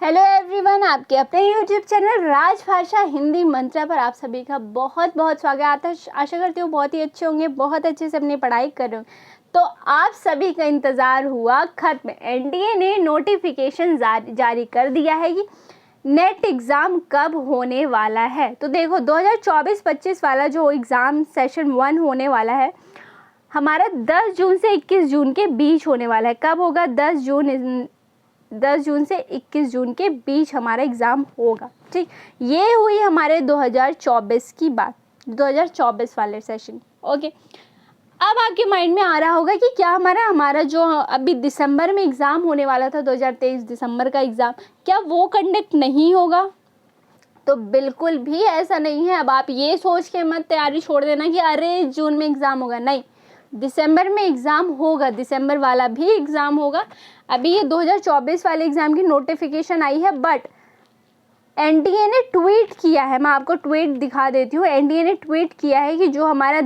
Hello everyone, आपके अपने YouTube channel राजभाषा हिंदी मंत्रा पर आप सभी का बहुत बहुत स्वागत है। आशा करती हूँ बहुत ही अच्छे होंगे, बहुत अच्छे से अपनी पढ़ाई कर रहे होंगे। तो आप सभी का इंतज़ार हुआ खत्म। एनटीए ने नोटिफिकेशन जारी कर दिया है कि नेट एग्ज़ाम कब होने वाला है। तो देखो 2024-25 वाला जो एग्ज़ाम सेशन 1 होने वाला है हमारा 10 जून से 21 जून के बीच होने वाला है। कब होगा? 10 जून से 21 जून के बीच हमारा एग्ज़ाम होगा। ठीक, ये हुई हमारे 2024 की बात, 2024 वाले सेशन। ओके, अब आपके माइंड में आ रहा होगा कि क्या हमारा जो अभी दिसंबर में एग्ज़ाम होने वाला था 2023 दिसंबर का एग्ज़ाम, क्या वो कंडक्ट नहीं होगा? तो बिल्कुल भी ऐसा नहीं है। अब आप ये सोच के मत तैयारी छोड़ देना कि अरे जून में एग्ज़ाम होगा। नहीं, दिसंबर में एग्ज़ाम होगा, दिसंबर वाला भी एग्ज़ाम होगा। अभी ये 2024 वाले एग्ज़ाम की नोटिफिकेशन आई है, बट एनटीए ने ट्वीट किया है। मैं आपको ट्वीट दिखा देती हूँ। एनटीए ने ट्वीट किया है कि जो हमारा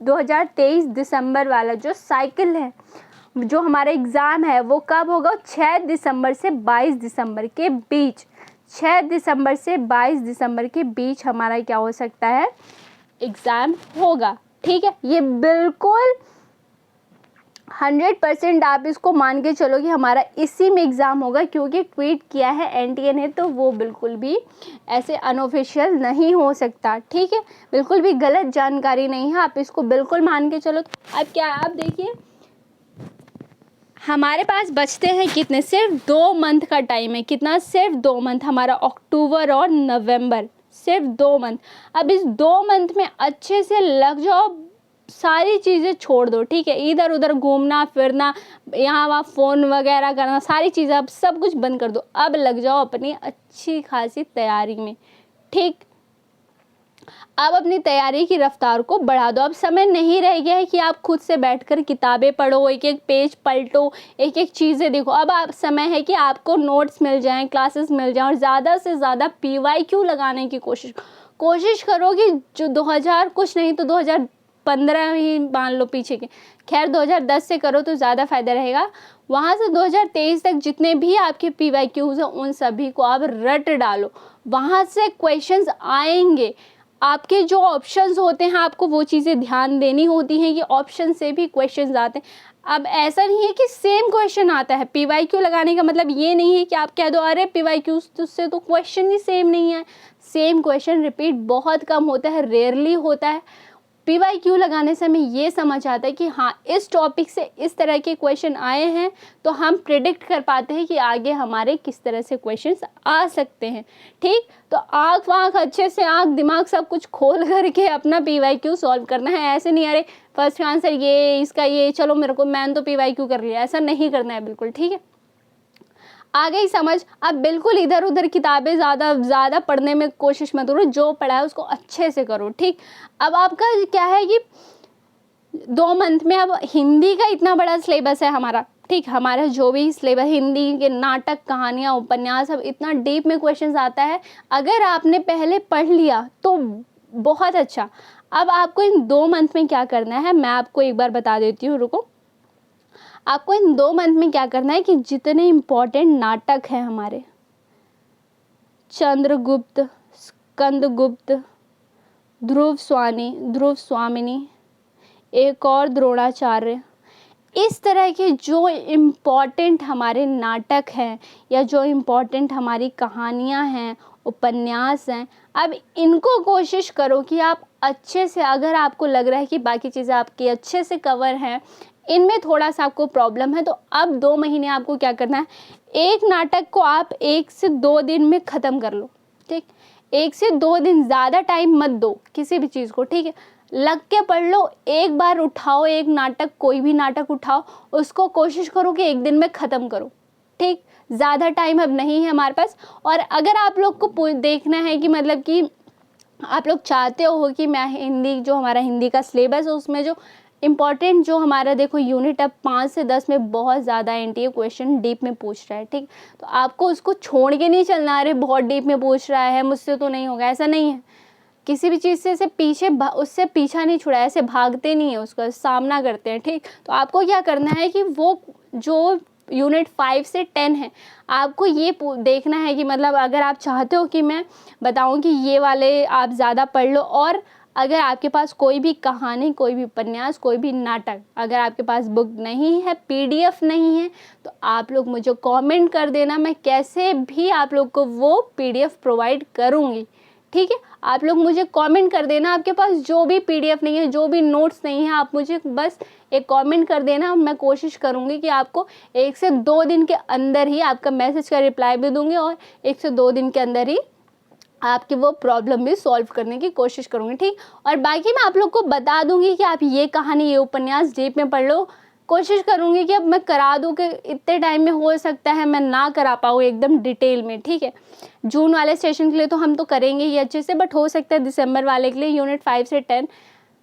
2023 दिसंबर वाला जो साइकिल है, जो हमारा एग्ज़ाम है, वो कब होगा? 6 दिसंबर से 22 दिसंबर के बीच। 6 दिसंबर से 22 दिसंबर के बीच हमारा क्या हो सकता है? एग्ज़ाम होगा। ठीक है, ये बिल्कुल 100% आप इसको मान के चलो कि हमारा इसी में एग्ज़ाम होगा, क्योंकि ट्वीट किया है एनटीए ने, तो वो बिल्कुल भी ऐसे अनऑफिशियल नहीं हो सकता। ठीक है, बिल्कुल भी गलत जानकारी नहीं है, आप इसको बिल्कुल मान के चलो। अब क्या है, आप देखिए हमारे पास बचते हैं कितने? सिर्फ 2 मंथ का टाइम है। कितना? सिर्फ 2 मंथ। हमारा अक्टूबर और नवंबर, सिर्फ 2 मंथ। अब इस 2 मंथ में अच्छे से लग जाओ, सारी चीज़ें छोड़ दो। ठीक है, इधर उधर घूमना फिरना, यहाँ वहाँ फ़ोन वगैरह करना, सारी चीज़ें अब सब कुछ बंद कर दो। अब लग जाओ अपनी अच्छी खासी तैयारी में। ठीक, अब अपनी तैयारी की रफ्तार को बढ़ा दो। अब समय नहीं रह गया है कि आप खुद से बैठकर किताबें पढ़ो, एक एक पेज पलटो, एक एक चीज़ें देखो। अब आप समय है कि आपको नोट्स मिल जाएं, क्लासेस मिल जाएं, और ज़्यादा से ज़्यादा पीवाईक्यू लगाने की कोशिश करो कि जो 2000 कुछ नहीं तो 2015 ही मान लो पीछे के, खैर 2010 से करो तो ज़्यादा फ़ायदा रहेगा। वहाँ से 2023 तक जितने भी आपके पीवाईक्यूज़ हैं उन सभी को आप रट डालो। वहाँ से क्वेश्चंस आएंगे, आपके जो ऑप्शंस होते हैं आपको वो चीज़ें ध्यान देनी होती हैं कि ऑप्शन से भी क्वेश्चंस आते हैं। अब ऐसा नहीं है कि सेम क्वेश्चन आता है। पीवाईक्यू लगाने का मतलब ये नहीं है कि आप कह दो अरे पीवाईक्यू से तो क्वेश्चन ही सेम नहीं है। सेम क्वेश्चन रिपीट बहुत कम होता है, रेयरली होता है। पीवाईक्यू लगाने से हमें ये समझ आता है कि हाँ, इस टॉपिक से इस तरह के क्वेश्चन आए हैं, तो हम प्रिडिक्ट कर पाते हैं कि आगे हमारे किस तरह से क्वेश्चंस आ सकते हैं। ठीक, तो आँख वाँख अच्छे से, आँख दिमाग सब कुछ खोल करके अपना पीवाईक्यू सॉल्व करना है। ऐसे नहीं अरे फर्स्ट आंसर ये, इसका ये, चलो मेरे को, मैंने तो पीवाईक्यू कर लिया, ऐसा नहीं करना है बिल्कुल। ठीक है, आ गई समझ? अब बिल्कुल इधर उधर किताबें ज़्यादा पढ़ने में कोशिश मत करो, जो पढ़ा है उसको अच्छे से करो। ठीक, अब आपका क्या है कि 2 मंथ में, अब हिंदी का इतना बड़ा सिलेबस है हमारा। ठीक, हमारा जो भी सिलेबस, हिंदी के नाटक, कहानियाँ, उपन्यास, अब इतना डीप में क्वेश्चंस आता है। अगर आपने पहले पढ़ लिया तो बहुत अच्छा। अब आपको इन 2 मंथ में क्या करना है मैं आपको एक बार बता देती हूँ, रुको। आपको इन 2 मंथ में क्या करना है कि जितने इम्पोर्टेंट नाटक हैं हमारे, चंद्रगुप्त, स्कंदगुप्त, ध्रुव स्वामिनी, एक और द्रोणाचार्य, इस तरह के जो इम्पोर्टेंट हमारे नाटक हैं या जो इम्पोर्टेंट हमारी कहानियाँ हैं, उपन्यास हैं, अब इनको कोशिश करो कि आप अच्छे से, अगर आपको लग रहा है कि बाकी चीज़ें आपकी अच्छे से कवर हैं, इनमें थोड़ा सा आपको प्रॉब्लम है, तो अब 2 महीने आपको क्या करना है, एक नाटक को आप 1 से 2 दिन में ख़त्म कर लो। ठीक, 1 से 2 दिन, ज़्यादा टाइम मत दो किसी भी चीज़ को। ठीक है, लग के पढ़ लो। एक बार उठाओ एक नाटक, कोई भी नाटक उठाओ, उसको कोशिश करो कि 1 दिन में ख़त्म करो। ठीक, ज़्यादा टाइम अब नहीं है हमारे पास। और अगर आप लोग को देखना है कि मतलब कि आप लोग चाहते हो कि मैं हिंदी, जो हमारा हिंदी का सिलेबस है उसमें जो इम्पॉर्टेंट, जो हमारा देखो यूनिट अब 5 से 10 में बहुत ज़्यादा एनटीए क्वेश्चन डीप में पूछ रहा है। ठीक, तो आपको उसको छोड़ के नहीं चलना, अरे बहुत डीप में पूछ रहा है मुझसे तो नहीं होगा, ऐसा नहीं है। किसी भी चीज़ से उससे पीछा नहीं छुड़ा, ऐसे भागते नहीं है, उसका सामना करते हैं। ठीक, तो आपको क्या करना है कि वो जो यूनिट 5 से 10 है। आपको ये देखना है कि मतलब अगर आप चाहते हो कि मैं बताऊं कि ये वाले आप ज़्यादा पढ़ लो, और अगर आपके पास कोई भी कहानी, कोई भी उपन्यास, कोई भी नाटक, अगर आपके पास बुक नहीं है, पीडीएफ नहीं है, तो आप लोग मुझे कमेंट कर देना, मैं कैसे भी आप लोग को वो पीडीएफ प्रोवाइड करूँगी। ठीक है, आप लोग मुझे कमेंट कर देना, आपके पास जो भी पीडीएफ नहीं है, जो भी नोट्स नहीं है, आप मुझे बस एक कमेंट कर देना। मैं कोशिश करूँगी कि आपको 1 से 2 दिन के अंदर ही आपका मैसेज का रिप्लाई भी दूँगी, और 1 से 2 दिन के अंदर ही आपकी वो प्रॉब्लम भी सॉल्व करने की कोशिश करूँगी। ठीक, और बाकी मैं आप लोग को बता दूँगी कि आप ये कहानी, ये उपन्यास डीप में पढ़ लो। कोशिश करूँगी कि अब मैं करा दूँ, कि इतने टाइम में हो सकता है मैं ना करा पाऊँ एकदम डिटेल में। ठीक है, जून वाले सेशन के लिए तो हम तो करेंगे ही अच्छे से, बट हो सकता है दिसंबर वाले के लिए यूनिट 5 से 10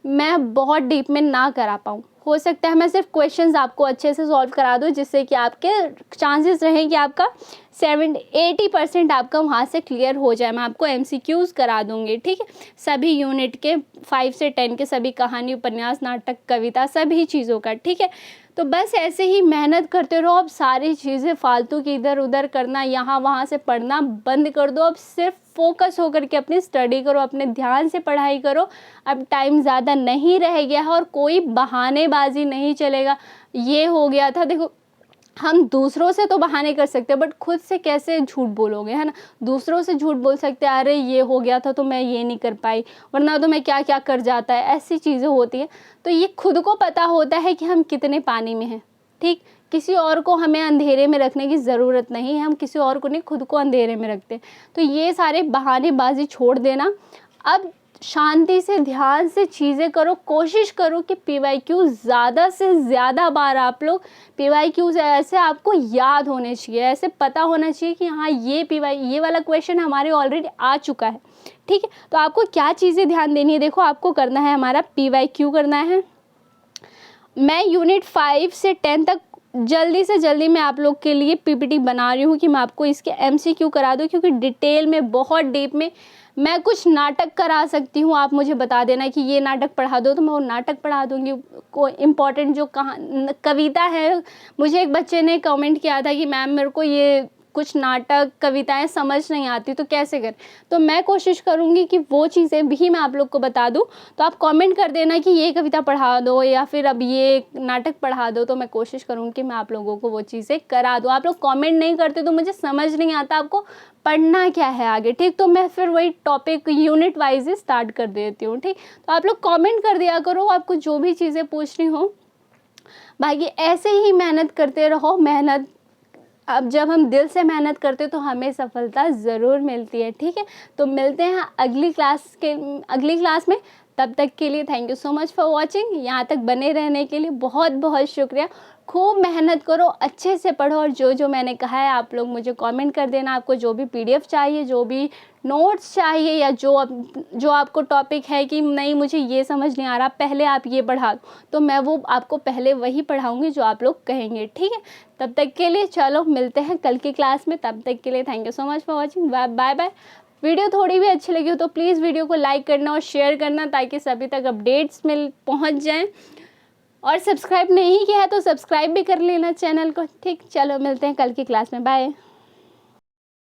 मैं बहुत डीप में ना करा पाऊँ। हो सकता है मैं सिर्फ क्वेश्चंस आपको अच्छे से सॉल्व करा दूँ, जिससे कि आपके चांसेस रहें कि आपका 70-80% आपका वहाँ से क्लियर हो जाए। मैं आपको एमसीक्यूज़ करा दूँगी। ठीक है, सभी यूनिट के 5 से 10 के सभी कहानी, उपन्यास, नाटक, कविता, सभी चीज़ों का। ठीक है, तो बस ऐसे ही मेहनत करते रहो। अब सारी चीज़ें फालतू की इधर उधर करना, यहाँ वहाँ से पढ़ना बंद कर दो। अब सिर्फ फोकस होकर के अपनी स्टडी करो, अपने ध्यान से पढ़ाई करो। अब टाइम ज़्यादा नहीं रह गया है, और कोई बहानेबाजी नहीं चलेगा। ये हो गया था, देखो हम दूसरों से तो बहाने कर सकते हैं, बट खुद से कैसे झूठ बोलोगे, है ना। दूसरों से झूठ बोल सकते हैं, अरे ये हो गया था तो मैं ये नहीं कर पाई, वरना तो मैं क्या क्या कर जाता है, ऐसी चीज़ें होती हैं। तो ये खुद को पता होता है कि हम कितने पानी में हैं। ठीक, किसी और को हमें अंधेरे में रखने की ज़रूरत नहीं है, हम किसी और को नहीं, खुद को अंधेरे में रखते हैं। तो ये सारे बहानेबाजी छोड़ देना, अब शांति से, ध्यान से चीज़ें करो। कोशिश करो कि पीवाईक्यू ज़्यादा से ज़्यादा बार आप लोग पीवाईक्यूज़ ऐसे आपको याद होने चाहिए, ऐसे पता होना चाहिए कि हाँ ये वाला क्वेश्चन हमारे ऑलरेडी आ चुका है। ठीक है, तो आपको क्या चीज़ें ध्यान देनी है, देखो आपको करना है, हमारा पीवाईक्यू करना है। मैं यूनिट 5 से 10 तक जल्दी से जल्दी मैं आप लोग के लिए पीपीटी बना रही हूँ कि मैं आपको इसके एमसीक्यू करा दूँ, क्योंकि डिटेल में, बहुत डीप में मैं कुछ नाटक करा सकती हूँ। आप मुझे बता देना कि ये नाटक पढ़ा दो, तो मैं वो नाटक पढ़ा दूँगी। कोई इम्पॉर्टेंट जो कविता है, मुझे एक बच्चे ने कमेंट किया था कि मैम मेरे को ये कुछ नाटक, कविताएं समझ नहीं आती, तो कैसे करें। तो मैं कोशिश करूँगी कि वो चीज़ें भी मैं आप लोग को बता दूँ। तो आप कमेंट कर देना कि ये कविता पढ़ा दो, या फिर अब ये नाटक पढ़ा दो, तो मैं कोशिश करूँगी कि मैं आप लोगों को वो चीज़ें करा दूँ। आप लोग कमेंट नहीं करते तो मुझे समझ नहीं आता आपको पढ़ना क्या है आगे। ठीक, तो मैं फिर वही टॉपिक यूनिट वाइज ही स्टार्ट कर देती हूँ। ठीक, तो आप लोग कमेंट कर दिया करो, आपको जो भी चीज़ें पूछनी हो। बाकी ऐसे ही मेहनत करते रहो। मेहनत, अब जब हम दिल से मेहनत करते तो हमें सफलता ज़रूर मिलती है। ठीक है, तो मिलते हैं अगली क्लास में। तब तक के लिए thank you so much for watching. यहाँ तक बने रहने के लिए बहुत बहुत शुक्रिया। खूब मेहनत करो, अच्छे से पढ़ो, और जो जो मैंने कहा है आप लोग मुझे कमेंट कर देना। आपको जो भी पीडीएफ चाहिए, जो भी नोट्स चाहिए, या जो आपको टॉपिक है कि नहीं मुझे ये समझ नहीं आ रहा, पहले आप ये पढ़ा दो, तो मैं वो आपको पहले वही पढ़ाऊँगी जो आप लोग कहेंगे। ठीक है, तब तक के लिए चलो मिलते हैं कल की क्लास में। तब तक के लिए thank you so much for watching. Bye bye. Video थोड़ी भी अच्छी लगी हो तो प्लीज़ वीडियो को लाइक करना और शेयर करना, ताकि सभी तक अपडेट्स पहुंच जाएं। और सब्सक्राइब नहीं किया है तो सब्सक्राइब भी कर लेना चैनल को। ठीक, चलो मिलते हैं कल की क्लास में। बाय।